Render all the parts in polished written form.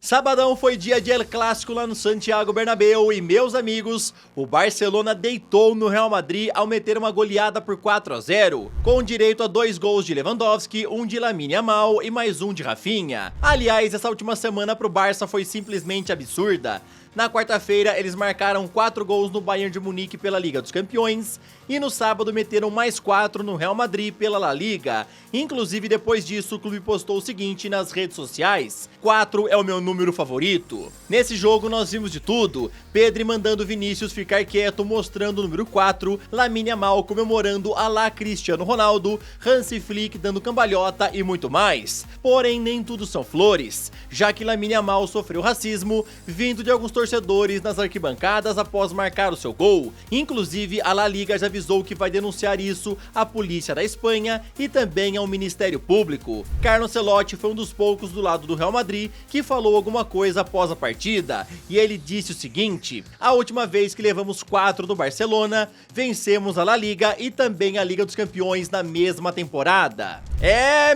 Sabadão foi dia de El Clássico lá no Santiago Bernabéu e, meus amigos, o Barcelona deitou no Real Madrid ao meter uma goleada por 4-0, com direito a 2 gols de Lewandowski, um de Lamine Yamal e mais um de Rafinha. Aliás, essa última semana pro Barça foi simplesmente absurda. Na quarta-feira, eles marcaram 4 gols no Bayern de Munique pela Liga dos Campeões e no sábado meteram mais 4 no Real Madrid pela La Liga. Inclusive, depois disso, o clube postou o seguinte nas redes sociais: 4 é o meu número favorito. Nesse jogo, nós vimos de tudo: Pedri mandando Vinícius ficar quieto, mostrando o número 4, Lamine Yamal comemorando a lá Cristiano Ronaldo, Hansi Flick dando cambalhota e muito mais. Porém, nem tudo são flores, já que Lamine Yamal sofreu racismo vindo de alguns torcedores nas arquibancadas após marcar o seu gol. Inclusive, a La Liga já avisou que vai denunciar isso à polícia da Espanha e também ao Ministério Público. Carlo Ancelotti foi um dos poucos do lado do Real Madrid que falou alguma coisa após a partida, e ele disse o seguinte: a última vez que levamos 4 do Barcelona, vencemos a La Liga e também a Liga dos Campeões na mesma temporada.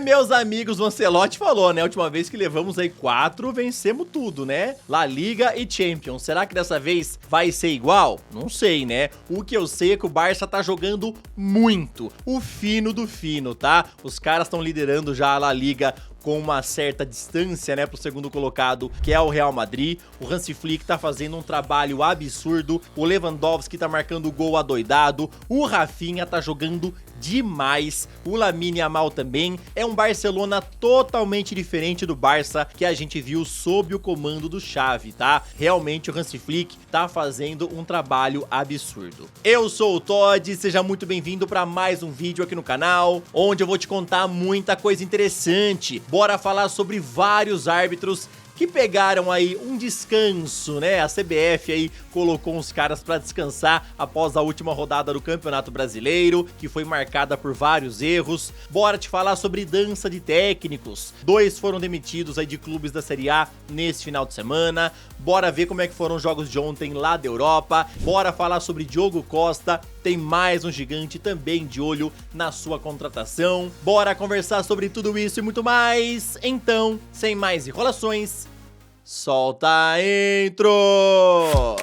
Meus amigos, o Ancelotti falou, né? A última vez que levamos aí 4, vencemos tudo, né? La Liga e Champions. Será que dessa vez vai ser igual? Não sei, né? O que eu sei é que o Barça tá jogando muito, o fino do fino, tá? Os caras estão liderando já a La Liga com uma certa distância, né, pro segundo colocado, que é o Real Madrid. O Hansi Flick tá fazendo um trabalho absurdo, o Lewandowski tá marcando gol adoidado, o Rafinha tá jogando demais, o Lamine Yamal também. É um Barcelona totalmente diferente do Barça que a gente viu sob o comando do Xavi, tá? Realmente o Hansi Flick tá fazendo um trabalho absurdo. Eu sou o Todd, seja muito bem-vindo para mais um vídeo aqui no canal, onde eu vou te contar muita coisa interessante. Bora falar sobre vários árbitros que pegaram aí um descanso, né? A CBF aí colocou uns caras pra descansar após a última rodada do Campeonato Brasileiro, que foi marcada por vários erros. Bora te falar sobre dança de técnicos. 2 foram demitidos aí de clubes da Série A nesse final de semana. Bora ver como é que foram os jogos de ontem lá da Europa. Bora falar sobre Diogo Costa. Tem mais um gigante também de olho na sua contratação. Bora conversar sobre tudo isso e muito mais. Então, sem mais enrolações, solta a intro!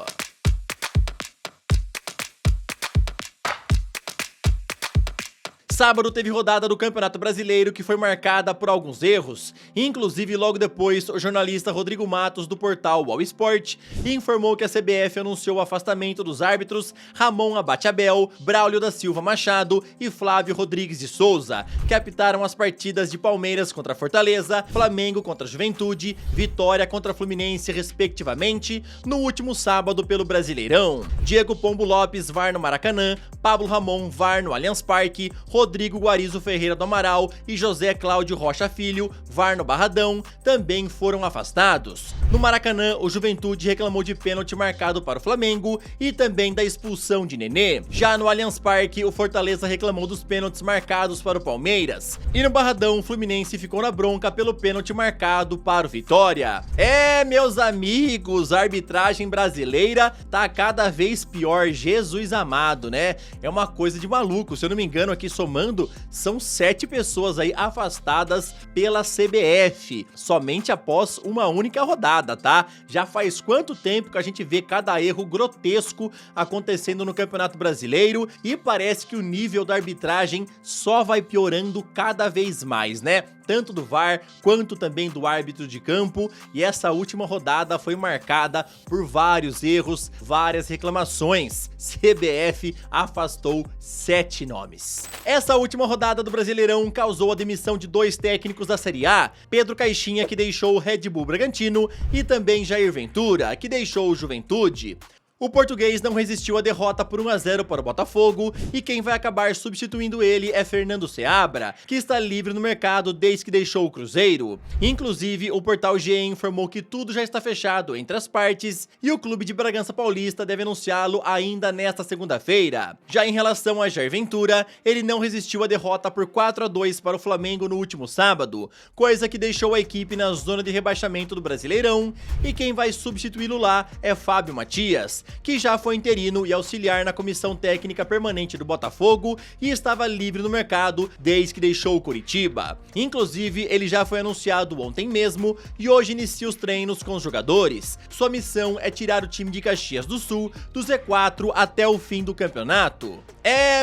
Sábado teve rodada do Campeonato Brasileiro que foi marcada por alguns erros. Inclusive, logo depois, o jornalista Rodrigo Matos, do portal UOL Sport, informou que a CBF anunciou o afastamento dos árbitros Ramon Abate Abel, Braulio da Silva Machado e Flávio Rodrigues de Souza, que apitaram as partidas de Palmeiras contra Fortaleza, Flamengo contra Juventude, Vitória contra Fluminense, respectivamente, no último sábado pelo Brasileirão. Diego Pombo Lopes, VAR no Maracanã, Pablo Ramon, VAR no Allianz Parque, Rodrigo Guarizo Ferreira do Amaral e José Cláudio Rocha Filho, VAR no Barradão, também foram afastados. No Maracanã, o Juventude reclamou de pênalti marcado para o Flamengo e também da expulsão de Nenê. Já no Allianz Parque, o Fortaleza reclamou dos pênaltis marcados para o Palmeiras. E no Barradão, o Fluminense ficou na bronca pelo pênalti marcado para o Vitória. Meus amigos, a arbitragem brasileira tá cada vez pior, Jesus amado, né? É uma coisa de maluco. Se eu não me engano, aqui somando, são 7 pessoas aí afastadas pela CBF, somente após uma única rodada, tá? Já faz quanto tempo que a gente vê cada erro grotesco acontecendo no Campeonato Brasileiro e parece que o nível da arbitragem só vai piorando cada vez mais, né? Tanto do VAR quanto também do árbitro de campo, e essa última rodada foi marcada por vários erros, várias reclamações. CBF afastou 7 nomes. Essa última rodada do Brasileirão causou a demissão de 2 técnicos da Série A, Pedro Caixinha, que deixou o Red Bull Bragantino, e também Jair Ventura, que deixou o Juventude. O português não resistiu à derrota por 1-0 para o Botafogo e quem vai acabar substituindo ele é Fernando Seabra, que está livre no mercado desde que deixou o Cruzeiro. Inclusive, o portal GE informou que tudo já está fechado entre as partes e o clube de Bragança Paulista deve anunciá-lo ainda nesta segunda-feira. Já em relação a Jair Ventura, ele não resistiu à derrota por 4-2 para o Flamengo no último sábado, coisa que deixou a equipe na zona de rebaixamento do Brasileirão, e quem vai substituí-lo lá é Fábio Matias, que já foi interino e auxiliar na comissão técnica permanente do Botafogo e estava livre no mercado desde que deixou o Coritiba. Inclusive, ele já foi anunciado ontem mesmo e hoje inicia os treinos com os jogadores. Sua missão é tirar o time de Caxias do Sul do Z4 até o fim do campeonato.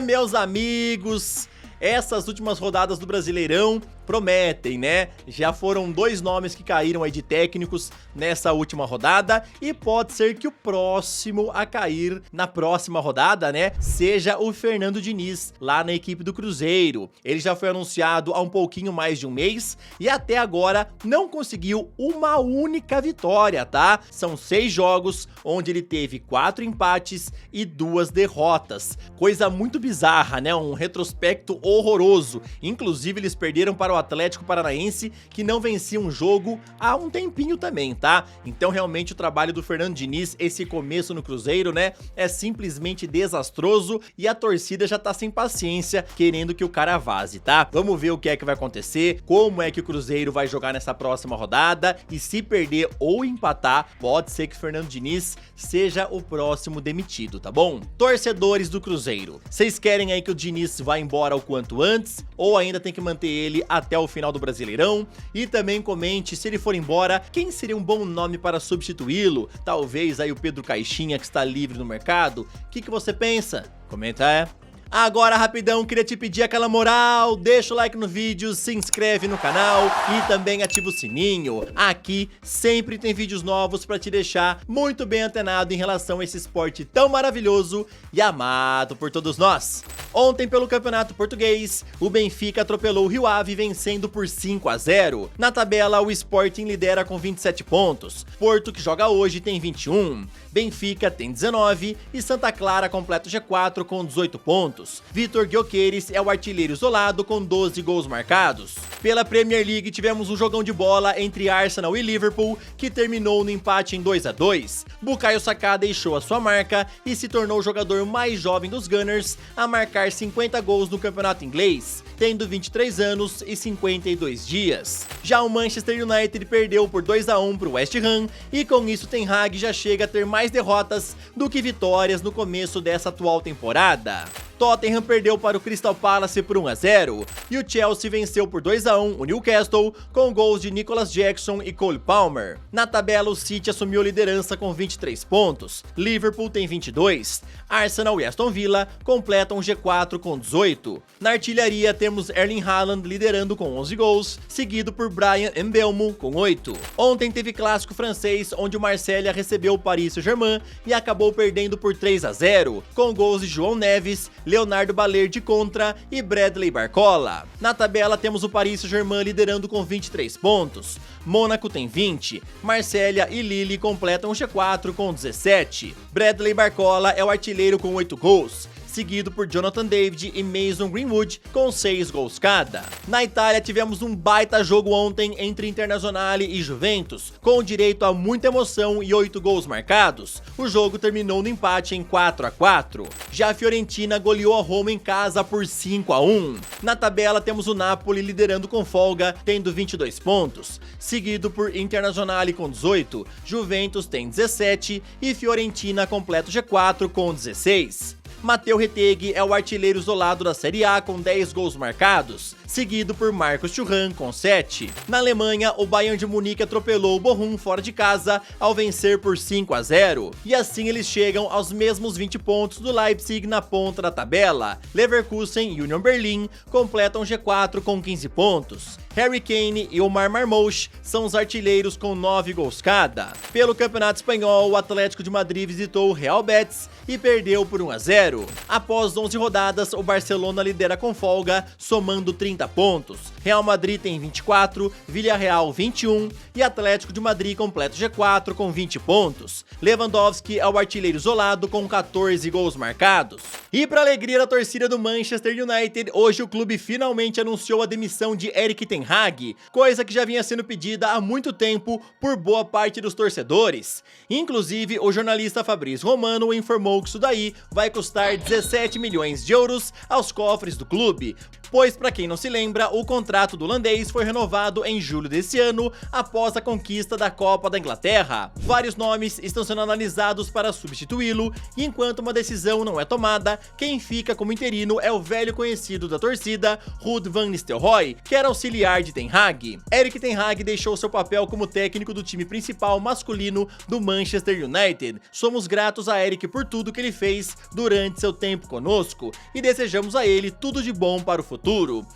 Meus amigos, essas últimas rodadas do Brasileirão prometem, né? Já foram 2 nomes que caíram aí de técnicos nessa última rodada e pode ser que o próximo a cair na próxima rodada, né, seja o Fernando Diniz, lá na equipe do Cruzeiro. Ele já foi anunciado há um pouquinho mais de um mês e até agora não conseguiu uma única vitória, tá? São 6 jogos onde ele teve 4 empates e 2 derrotas. Coisa muito bizarra, né? Um retrospecto horroroso. Inclusive, eles perderam para o Atlético Paranaense, que não vencia um jogo há um tempinho também, tá? Então realmente o trabalho do Fernando Diniz, esse começo no Cruzeiro, né, é simplesmente desastroso e a torcida já tá sem paciência, querendo que o cara vaze, tá? Vamos ver o que é que vai acontecer, como é que o Cruzeiro vai jogar nessa próxima rodada e se perder ou empatar, pode ser que o Fernando Diniz seja o próximo demitido, tá bom? Torcedores do Cruzeiro, vocês querem aí que o Diniz vá embora o quanto antes ou ainda tem que manter ele até o final do Brasileirão? E também comente, se ele for embora, quem seria um bom nome para substituí-lo? Talvez aí o Pedro Caixinha, que está livre no mercado? O que você pensa? Comenta Agora, rapidão, queria te pedir aquela moral, deixa o like no vídeo, se inscreve no canal e também ativa o sininho. Aqui sempre tem vídeos novos pra te deixar muito bem antenado em relação a esse esporte tão maravilhoso e amado por todos nós. Ontem, pelo Campeonato Português, o Benfica atropelou o Rio Ave, vencendo por 5-0. Na tabela, o Sporting lidera com 27 pontos. Porto, que joga hoje, tem 21. Benfica tem 19 e Santa Clara completa o G4 com 18 pontos. Vitor Gyökeres é o artilheiro isolado com 12 gols marcados. Pela Premier League, tivemos um jogão de bola entre Arsenal e Liverpool, que terminou no empate em 2-2. Bukayo Saka deixou a sua marca e se tornou o jogador mais jovem dos Gunners a marcar 50 gols no campeonato inglês, tendo 23 anos e 52 dias. Já o Manchester United perdeu por 2-1 para o West Ham e com isso Ten Hag já chega a ter mais derrotas do que vitórias no começo dessa atual temporada. Tottenham perdeu para o Crystal Palace por 1-0 e o Chelsea venceu por 2-1 o Newcastle com gols de Nicholas Jackson e Cole Palmer. Na tabela, o City assumiu a liderança com 23 pontos, Liverpool tem 22, Arsenal e Aston Villa completam o G4 com 18. Na artilharia temos Erling Haaland liderando com 11 gols, seguido por Bryan Mbeumo com 8. Ontem teve clássico francês onde o Marselha recebeu o Paris Saint-Germain e acabou perdendo por 3-0, com gols de João Neves, Leonardo Baler de contra e Bradley Barcola. Na tabela temos o Paris Saint-Germain liderando com 23 pontos, Mônaco tem 20, Marselha e Lille completam o G4 com 17. Bradley Barcola é o artilheiro com 8 gols, seguido por Jonathan David e Mason Greenwood com 6 gols cada. Na Itália tivemos um baita jogo ontem entre Internazionale e Juventus, com direito a muita emoção e 8 gols marcados. O jogo terminou no empate em 4-4. Já a Fiorentina goleou a Roma em casa por 5-1. Na tabela temos o Napoli liderando com folga, tendo 22 pontos, seguido por Internazionale com 18, Juventus tem 17 e Fiorentina completa o G4 com 16. Matteo Retegui é o artilheiro isolado da Série A com 10 gols marcados, seguido por Marcos Thuram com 7. Na Alemanha, o Bayern de Munique atropelou o Bochum fora de casa ao vencer por 5-0, e assim eles chegam aos mesmos 20 pontos do Leipzig na ponta da tabela. Leverkusen e Union Berlin completam G4 com 15 pontos. Harry Kane e Omar Marmoush são os artilheiros com 9 gols cada. Pelo Campeonato Espanhol, o Atlético de Madrid visitou o Real Betis e perdeu por 1-0. Após 11 rodadas, o Barcelona lidera com folga, somando 30 pontos. Real Madrid tem 24, Villarreal 21 e Atlético de Madrid completa o G4 com 20 pontos. Lewandowski é o artilheiro isolado com 14 gols marcados. E para alegria da torcida do Manchester United, hoje o clube finalmente anunciou a demissão de Erik ten Hag, coisa que já vinha sendo pedida há muito tempo por boa parte dos torcedores. Inclusive, o jornalista Fabrício Romano informou que isso daí vai custar 17 milhões de euros aos cofres do clube, pois, para quem não se lembra, o contrato do holandês foi renovado em julho desse ano, após a conquista da Copa da Inglaterra. Vários nomes estão sendo analisados para substituí-lo, e enquanto uma decisão não é tomada, quem fica como interino é o velho conhecido da torcida, Ruud van Nistelrooy, que era auxiliar de Ten Hag. Erik Ten Hag deixou seu papel como técnico do time principal masculino do Manchester United. Somos gratos a Erik por tudo que ele fez durante seu tempo conosco, e desejamos a ele tudo de bom para o futuro.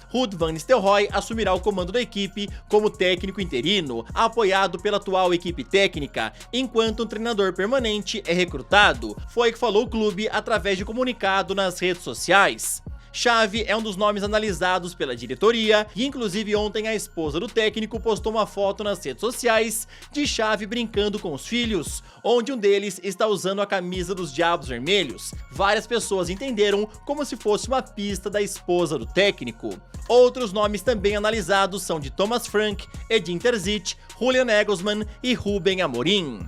Ruud van Nistelrooy assumirá o comando da equipe como técnico interino, apoiado pela atual equipe técnica, enquanto um treinador permanente é recrutado. Foi o que falou o clube através de comunicado nas redes sociais. Xavi é um dos nomes analisados pela diretoria, e inclusive ontem a esposa do técnico postou uma foto nas redes sociais de Xavi brincando com os filhos, onde um deles está usando a camisa dos Diabos Vermelhos. Várias pessoas entenderam como se fosse uma pista da esposa do técnico. Outros nomes também analisados são de Thomas Frank, Edin Terzic, Julian Nagelsmann e Ruben Amorim.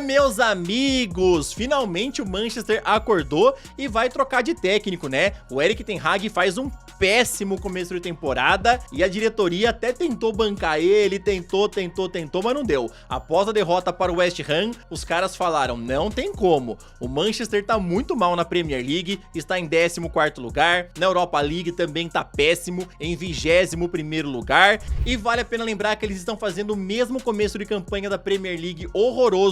Meus amigos, finalmente o Manchester acordou e vai trocar de técnico, né? O Erik Ten Hag faz um péssimo começo de temporada e a diretoria até tentou bancar ele, tentou, mas não deu. Após a derrota para o West Ham, os caras falaram, não tem como. O Manchester tá muito mal na Premier League, está em 14º lugar, na Europa League também tá péssimo, em 21º lugar, e vale a pena lembrar que eles estão fazendo o mesmo começo de campanha da Premier League horroroso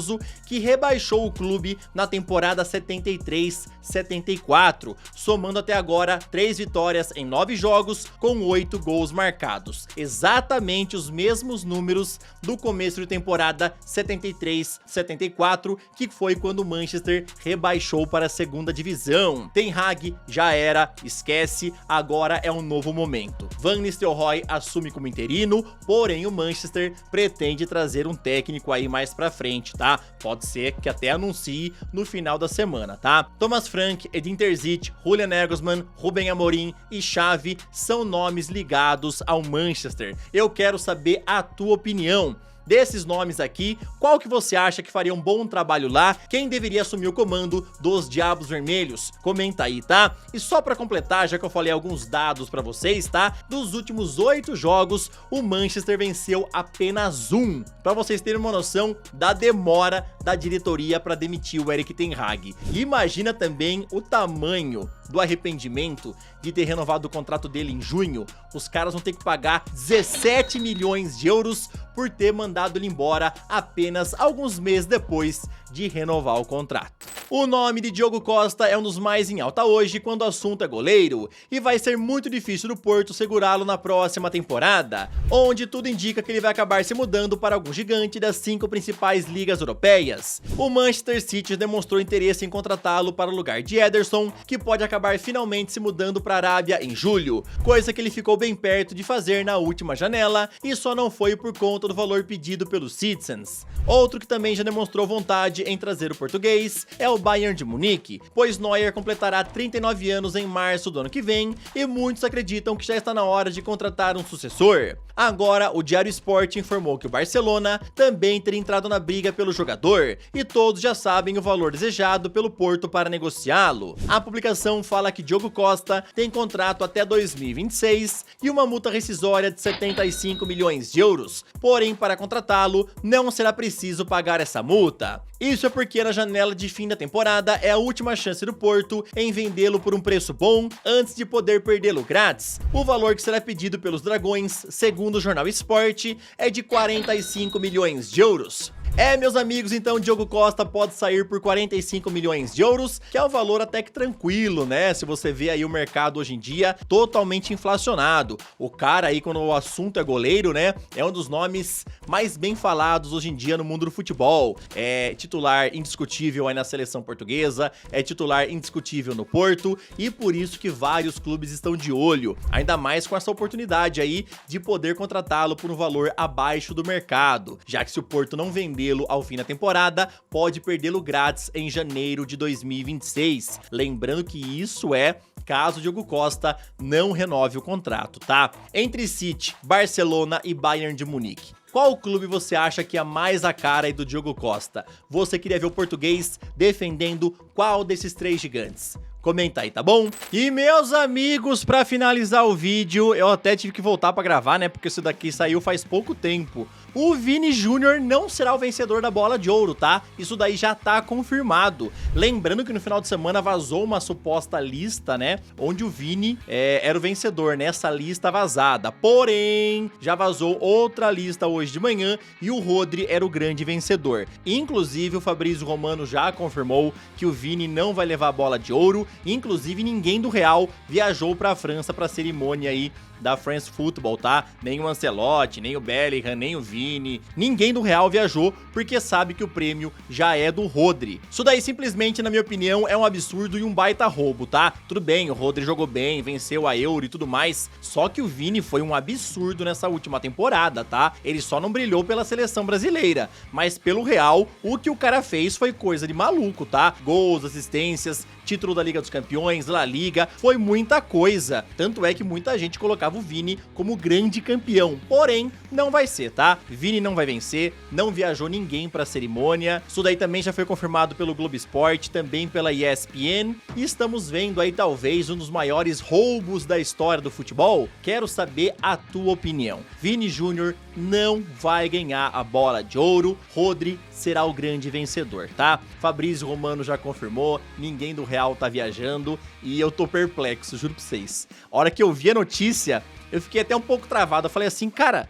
que rebaixou o clube na temporada 73-74, somando até agora 3 vitórias em 9 jogos com 8 gols marcados. Exatamente os mesmos números do começo de temporada 73-74, que foi quando o Manchester rebaixou para a segunda divisão. Ten Hag já era, esquece, agora é um novo momento. Van Nistelrooy assume como interino, porém o Manchester pretende trazer um técnico aí mais pra frente, tá? Pode ser que até anuncie no final da semana, tá? Thomas Frank, Edin Terzic, Julian Nagelsmann, Ruben Amorim e Xavi são nomes ligados ao Manchester. Eu quero saber a tua opinião. Desses nomes aqui, qual que você acha que faria um bom trabalho lá? Quem deveria assumir o comando dos Diabos Vermelhos? Comenta aí, tá? E só pra completar, já que eu falei alguns dados pra vocês, tá? Dos últimos 8 jogos, o Manchester venceu apenas 1. Pra vocês terem uma noção da demora da diretoria pra demitir o Erik Ten Hag. E imagina também o tamanho do arrependimento de ter renovado o contrato dele em junho. Os caras vão ter que pagar 17 milhões de euros por ter mandado ele embora apenas alguns meses depois de renovar o contrato. O nome de Diogo Costa é um dos mais em alta hoje quando o assunto é goleiro, e vai ser muito difícil do Porto segurá-lo na próxima temporada, onde tudo indica que ele vai acabar se mudando para algum gigante das 5 principais ligas europeias. O Manchester City demonstrou interesse em contratá-lo para o lugar de Ederson, que pode acabar finalmente se mudando para a Arábia em julho, coisa que ele ficou bem perto de fazer na última janela, e só não foi por conta do valor pedido pelos Citizens. Outro que também já demonstrou vontade em trazer o português é o Bayern de Munique, pois Neuer completará 39 anos em março do ano que vem, e muitos acreditam que já está na hora de contratar um sucessor. Agora, o Diário Sport informou que o Barcelona também teria entrado na briga pelo jogador, e todos já sabem o valor desejado pelo Porto para negociá-lo. A publicação fala que Diogo Costa tem contrato até 2026 e uma multa rescisória de 75 milhões de euros, porém para contratá-lo não será preciso pagar essa multa. Isso é porque na janela de fim da temporada é a última chance do Porto em vendê-lo por um preço bom antes de poder perdê-lo grátis. O valor que será pedido pelos Dragões, segundo o jornal Sport, é de 45 milhões de euros. Meus amigos, então Diogo Costa pode sair por 45 milhões de euros, que é um valor até que tranquilo, né? Se você vê aí o mercado hoje em dia totalmente inflacionado. O cara aí, quando o assunto é goleiro, né? É um dos nomes mais bem falados hoje em dia no mundo do futebol. É titular indiscutível aí na seleção portuguesa, é titular indiscutível no Porto, e por isso que vários clubes estão de olho, ainda mais com essa oportunidade aí de poder contratá-lo por um valor abaixo do mercado, já que se o Porto não vender ao fim da temporada, pode perdê-lo grátis em janeiro de 2026. Lembrando que isso é caso o Diogo Costa não renove o contrato, tá? Entre City, Barcelona e Bayern de Munique, qual clube você acha que é mais a cara aí do Diogo Costa? Você queria ver o português defendendo qual desses 3 gigantes? Comenta aí, tá bom? E meus amigos, pra finalizar o vídeo, eu até tive que voltar pra gravar, né? Porque isso daqui saiu faz pouco tempo. O Vini Júnior não será o vencedor da Bola de Ouro, tá? Isso daí já tá confirmado. Lembrando que no final de semana vazou uma suposta lista, né? Onde o Vini era o vencedor nessa lista vazada. Porém, já vazou outra lista hoje de manhã e o Rodri era o grande vencedor. Inclusive, o Fabrício Romano já confirmou que o Vini não vai levar a Bola de Ouro. Inclusive, ninguém do Real viajou pra França pra cerimônia aí da France Football, tá? Nem o Ancelotti, nem o Bellingham, nem o Vini, ninguém do Real viajou porque sabe que o prêmio já é do Rodri. Isso daí simplesmente, na minha opinião, é um absurdo e um baita roubo, tá? Tudo bem, o Rodri jogou bem, venceu a Euro e tudo mais, só que o Vini foi um absurdo nessa última temporada, tá? Ele só não brilhou pela seleção brasileira, mas pelo Real, o que o cara fez foi coisa de maluco, tá? Gols, assistências, título da Liga dos Campeões, La Liga, foi muita coisa. Tanto é que muita gente colocava o Vini como grande campeão, porém, não vai ser, tá? Vini não vai vencer, não viajou ninguém pra cerimônia, isso daí também já foi confirmado pelo Globo Esporte, também pela ESPN, e estamos vendo aí talvez um dos maiores roubos da história do futebol. Quero saber a tua opinião. Vini Júnior não vai ganhar a Bola de Ouro, Rodri será o grande vencedor, tá? Fabrício Romano já confirmou, ninguém do Real tá viajando e eu tô perplexo, juro pra vocês. A hora que eu vi a notícia, eu fiquei até um pouco travado, eu falei assim, cara,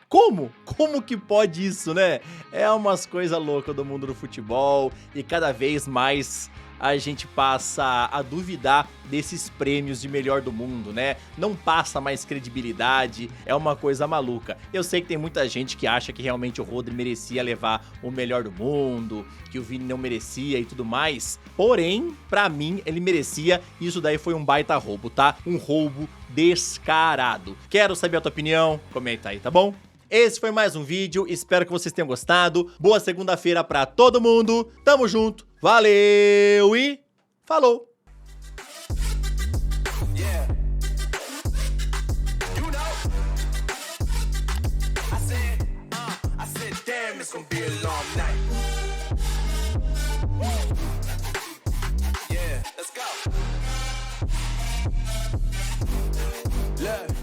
como? Como que pode isso, né? É umas coisas loucas do mundo do futebol e cada vez mais a gente passa a duvidar desses prêmios de melhor do mundo, né? Não passa mais credibilidade, é uma coisa maluca. Eu sei que tem muita gente que acha que realmente o Rodri merecia levar o melhor do mundo, que o Vini não merecia e tudo mais, porém, pra mim, ele merecia e isso daí foi um baita roubo, tá? Um roubo descarado. Quero saber a tua opinião, comenta aí, tá bom? Esse foi mais um vídeo, espero que vocês tenham gostado. Boa segunda-feira pra todo mundo, tamo junto, valeu e falou! Look.